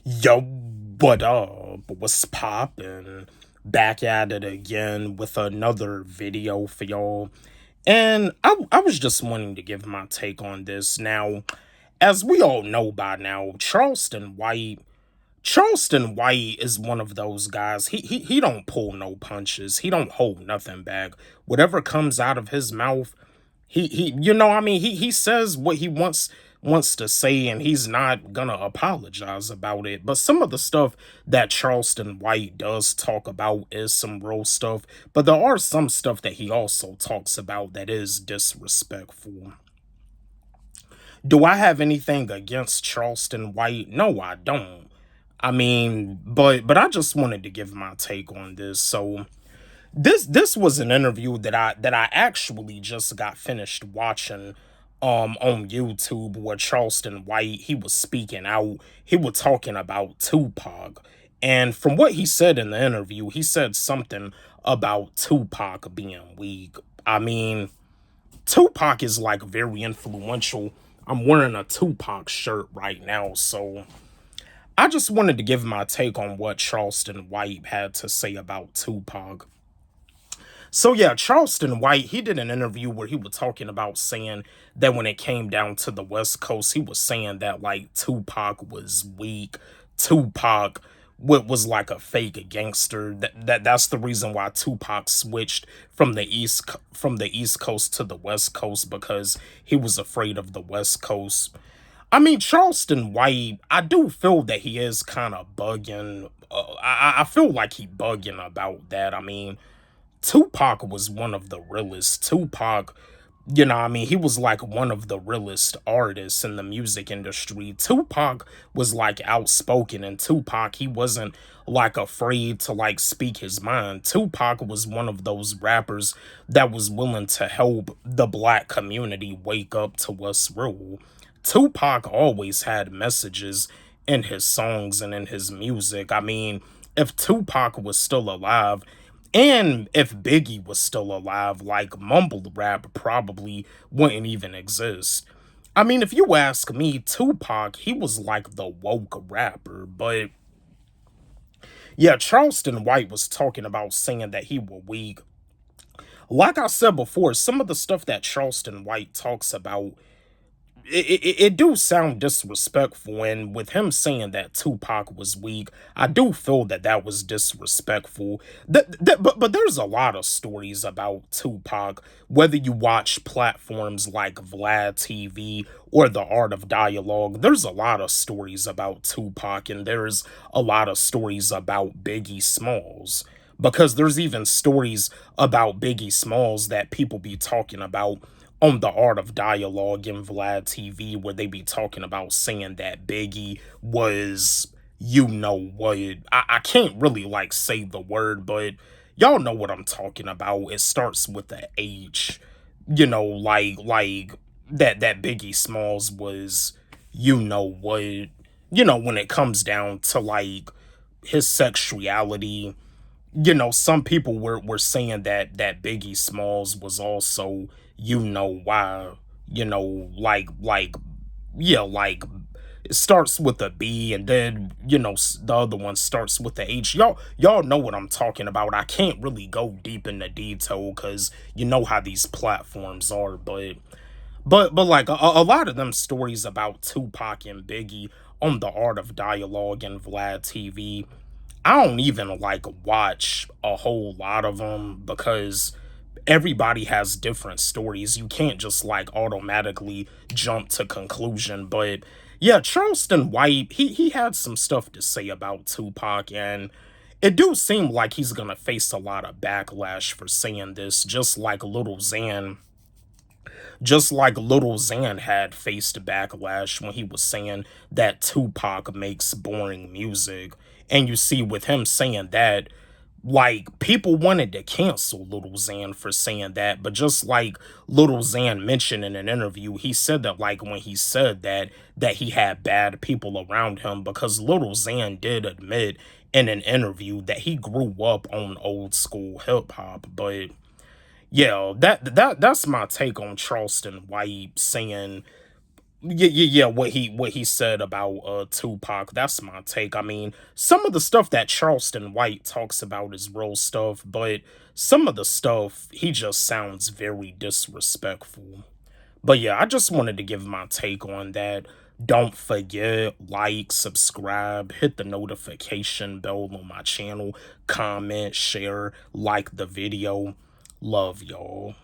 Yo, what up? What's poppin'? Back at it again with another video for y'all. And I was just wanting to give my take on this. Now, as we all know by now, Charleston White is one of those guys. He don't pull no punches. He don't hold nothing back. Whatever comes out of his mouth, he says what he wants to say, and he's not gonna apologize about it. But some of the stuff that Charleston White does talk about is some real stuff, but there are some stuff that he also talks about that is disrespectful. Do I have anything against Charleston White? No, I don't. I mean, but I just wanted to give my take on this. So this was an interview that I actually just got finished watching on YouTube, where Charleston White, he was speaking out. He was talking about Tupac. And from what he said in the interview, he said something about Tupac being weak. I mean, Tupac is like very influential. I'm wearing a Tupac shirt right now, so I just wanted to give my take on what Charleston White had to say about Tupac. So yeah, Charleston White, he did an interview where he was talking about saying that when it came down to the West Coast, he was saying that like Tupac was weak. Tupac was like a fake gangster. That's the reason why Tupac switched from the East Coast to the West Coast, because he was afraid of the West Coast. I mean, Charleston White, I do feel that he is kind of bugging. I feel like he bugging about that. I mean, Tupac was one of the realest. Tupac, he was like one of the realest artists in the music industry. Tupac was like outspoken, and Tupac, he wasn't like afraid to like speak his mind. Tupac was one of those rappers that was willing to help the black community wake up to what's real. Tupac always had messages in his songs and in his music. I mean, if Tupac was still alive, and if Biggie was still alive, like mumble rap probably wouldn't even exist. I mean, if you ask me, Tupac, he was like the woke rapper. But yeah, Charleston White was talking about saying that he was weak. Like I said before, some of the stuff that Charleston White talks about, it do sound disrespectful, and with him saying that Tupac was weak, I do feel that that was disrespectful. But there's a lot of stories about Tupac, whether you watch platforms like Vlad TV or The Art of Dialogue. There's a lot of stories about Tupac, and there's a lot of stories about Biggie Smalls, because there's even stories about Biggie Smalls that people be talking about on The Art of Dialogue in Vlad TV, where they be talking about saying that Biggie was, you know what, I can't really like say the word, but y'all know what I'm talking about. It starts with the H, like that Biggie Smalls was, you know what, when it comes down to like his sexuality. Some people were saying that Biggie Smalls was also, why, like it starts with a B, and then the other one starts with the H. Y'all know what I'm talking about. I can't really go deep into detail because you know how these platforms are, but like a lot of them stories about Tupac and Biggie on The Art of Dialogue and Vlad TV, I don't even like watch a whole lot of them, because everybody has different stories. You can't just like automatically jump to conclusion. But yeah, Charleston White, he had some stuff to say about Tupac, and it do seem like he's gonna face a lot of backlash for saying this, just like Little Xan had faced backlash when he was saying that Tupac makes boring music. And you see, with him saying that, like, people wanted to cancel Little Xan for saying that, but just like Little Xan mentioned in an interview, he said that like when he said that he had bad people around him, because Little Xan did admit in an interview that he grew up on old school hip hop. But yeah, that's my take on Charleston White saying Yeah, what he said about Tupac, that's my take. I mean, some of the stuff that Charleston White talks about is real stuff, but some of the stuff he just sounds very disrespectful. But yeah, I just wanted to give my take on that. Don't forget, like, subscribe, hit the notification bell on my channel, comment, share, like the video. Love y'all.